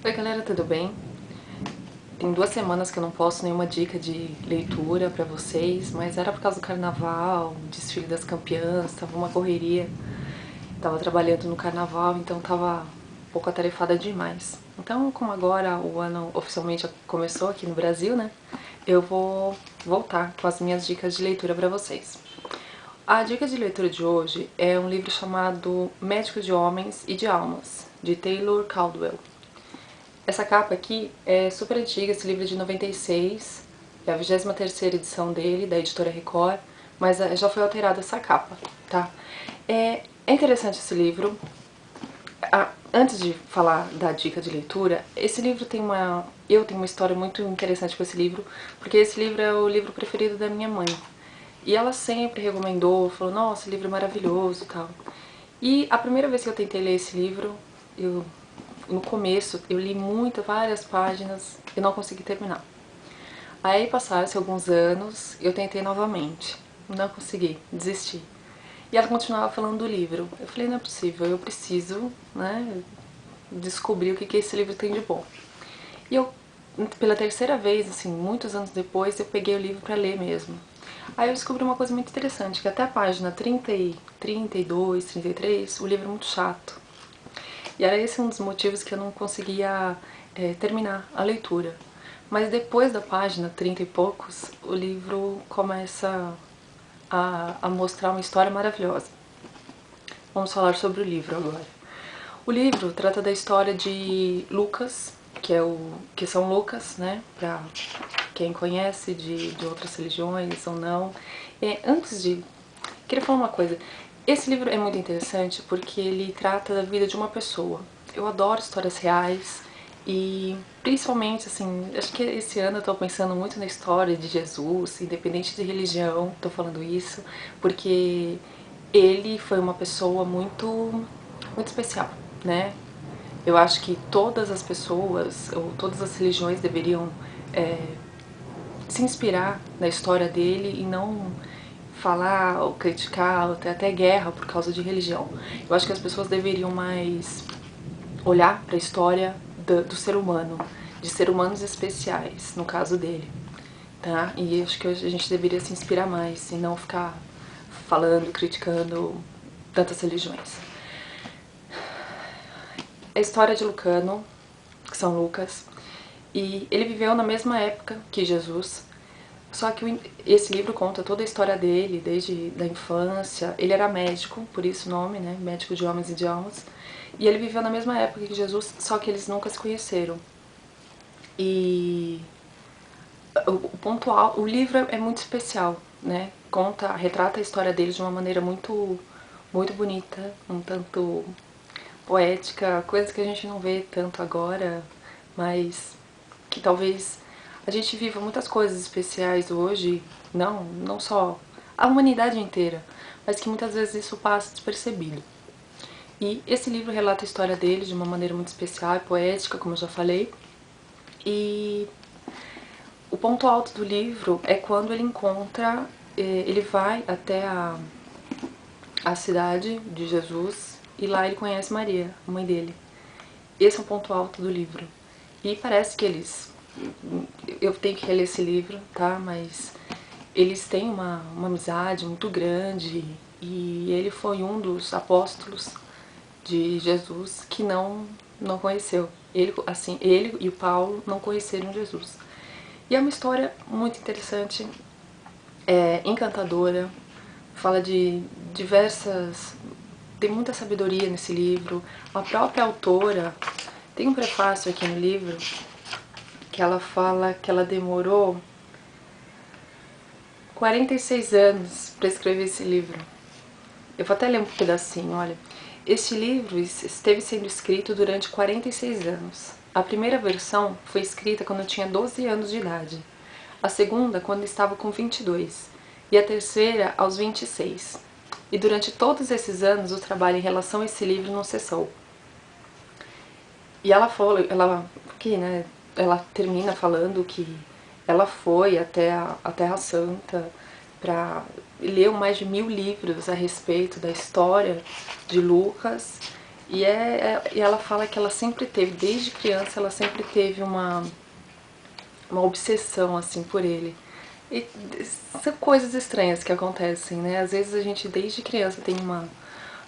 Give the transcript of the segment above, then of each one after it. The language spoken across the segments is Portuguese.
Oi galera, tudo bem? Tem 2 semanas que eu não posto nenhuma dica de leitura pra vocês, mas era por causa do carnaval, desfile das campeãs, tava uma correria. Tava trabalhando no carnaval, então tava um pouco atarefada demais. Então, como agora o ano oficialmente começou aqui no Brasil, né? Eu vou voltar com as minhas dicas de leitura pra vocês. A dica de leitura de hoje é um livro chamado Médico de Homens e de Almas, de Taylor Caldwell. Essa capa aqui é super antiga, esse livro é de 96, é a 23ª edição dele, da editora Record, mas já foi alterada essa capa, tá? É interessante esse livro. Antes de falar da dica de leitura, esse livro tem eu tenho uma história muito interessante com esse livro, porque esse livro é o livro preferido da minha mãe. E ela sempre recomendou, falou, nossa, esse livro é maravilhoso e tal. E a primeira vez que eu tentei ler esse livro, no começo, eu li várias páginas e não consegui terminar. Aí passaram-se alguns anos, eu tentei novamente, não consegui, desisti. E ela continuava falando do livro. Eu falei, não é possível, eu preciso, né, descobrir o que esse livro tem de bom. E eu, pela terceira vez, assim, muitos anos depois, eu peguei o livro pra ler mesmo. Aí eu descobri uma coisa muito interessante, que até a página 32, 33, o livro é muito chato. E era esse um dos motivos que eu não conseguia terminar a leitura. Mas depois da página 30 e poucos, o livro começa a mostrar uma história maravilhosa. Vamos falar sobre o livro agora. O livro trata da história de Lucas, que São Lucas, né, pra quem conhece de outras religiões ou não. Queria falar uma coisa. Esse livro é muito interessante porque ele trata da vida de uma pessoa. Eu adoro histórias reais e principalmente, assim, acho que esse ano eu tô pensando muito na história de Jesus, independente de religião, tô falando isso, porque ele foi uma pessoa muito especial, né? Eu acho que todas as pessoas, ou todas as religiões deveriam se inspirar na história dele e não falar ou criticar ou ter até guerra por causa de religião. Eu acho que as pessoas deveriam mais olhar para a história do ser humano, de ser humanos especiais, no caso dele, tá? E acho que a gente deveria se inspirar mais e não ficar falando, criticando tantas religiões. A história de Lucano, que São Lucas, e ele viveu na mesma época que Jesus. Só que esse livro conta toda a história dele, desde a infância. Ele era médico, por isso o nome, né? Médico de homens e de almas. E ele viveu na mesma época que Jesus, só que eles nunca se conheceram. E o livro é muito especial, né? Retrata a história deles de uma maneira muito bonita, um tanto poética, coisas que a gente não vê tanto agora, mas que talvez a gente viva muitas coisas especiais hoje, não só a humanidade inteira, mas que muitas vezes isso passa despercebido. E esse livro relata a história dele de uma maneira muito especial e poética, como eu já falei, e o ponto alto do livro é quando ele vai até a cidade de Jesus e lá ele conhece Maria, a mãe dele. Esse é o ponto alto do livro. E parece que eu tenho que reler esse livro, tá? Mas eles têm uma amizade muito grande e ele foi um dos apóstolos de Jesus que não conheceu. Ele e o Paulo não conheceram Jesus. E é uma história muito interessante, encantadora, fala de diversas... Tem muita sabedoria nesse livro. A própria autora tem um prefácio aqui no livro que ela fala que ela demorou 46 anos para escrever esse livro. Eu vou até ler um pedacinho, olha. Este livro esteve sendo escrito durante 46 anos. A primeira versão foi escrita quando eu tinha 12 anos de idade. A segunda quando estava com 22. E a terceira aos 26. E durante todos esses anos o trabalho em relação a esse livro não cessou. E ela termina falando que ela foi até a Terra Santa leu mais de 1000 livros a respeito da história de Lucas E ela fala que ela sempre teve, desde criança, ela sempre teve uma obsessão, assim, por ele. E são coisas estranhas que acontecem, né? Às vezes a gente, desde criança, tem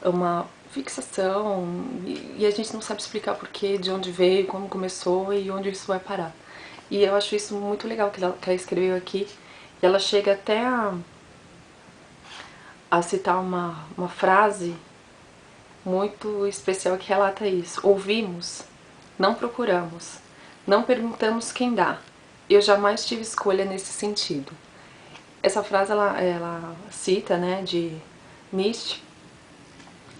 uma fixação e a gente não sabe explicar porquê, de onde veio, como começou e onde isso vai parar. E eu acho isso muito legal que ela escreveu aqui. E ela chega até a citar uma frase muito especial que relata isso. Ouvimos, não procuramos, não perguntamos quem dá. Eu jamais tive escolha nesse sentido. Essa frase ela cita, né, de Nietzsche,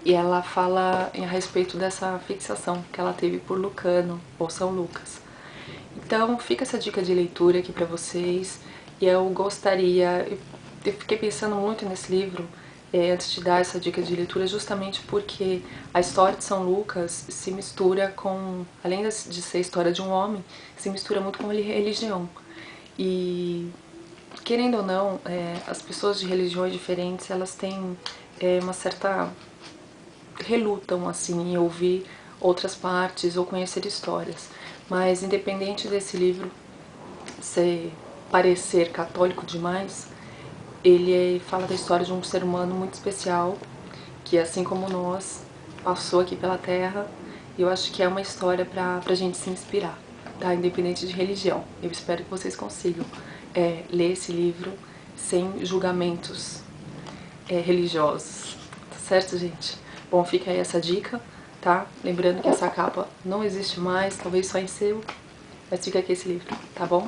e ela fala a respeito dessa fixação que ela teve por Lucano, ou São Lucas. Então fica essa dica de leitura aqui pra vocês, e eu fiquei pensando muito nesse livro antes de dar essa dica de leitura, justamente porque a história de São Lucas se mistura com, além de ser a história de um homem, se mistura muito com a religião. E querendo ou não, as pessoas de religiões diferentes, elas têm uma certa relutam assim em ouvir outras partes ou conhecer histórias. Mas independente desse livro ser parecer católico demais, ele fala da história de um ser humano muito especial, que assim como nós, passou aqui pela Terra, e eu acho que é uma história pra gente se inspirar, tá? Independente de religião. Eu espero que vocês consigam ler esse livro sem julgamentos religiosos, tá certo, gente? Bom, fica aí essa dica, tá? Lembrando que essa capa não existe mais, talvez só em seu, mas fica aqui esse livro, tá bom?